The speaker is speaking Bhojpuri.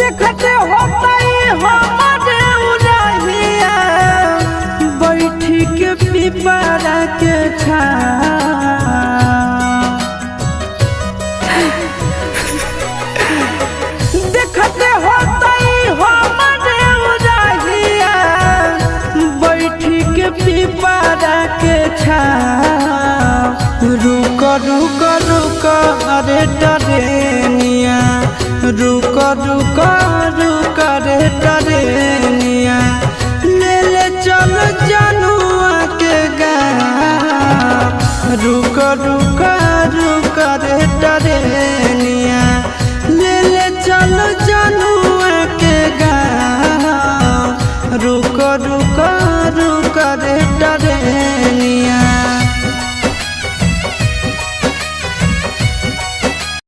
देखते होता हमारे उड़हिया बैठी के पिपरा के देखते होता हमारे उड़हिया बैठी के पिपरा के रुक रुक रुक अरे टरेनिया रुक रुक रुक रे टरेनिया ले ले चल जनुआ के गाँव रुक रुक रुक रे टरेनिया।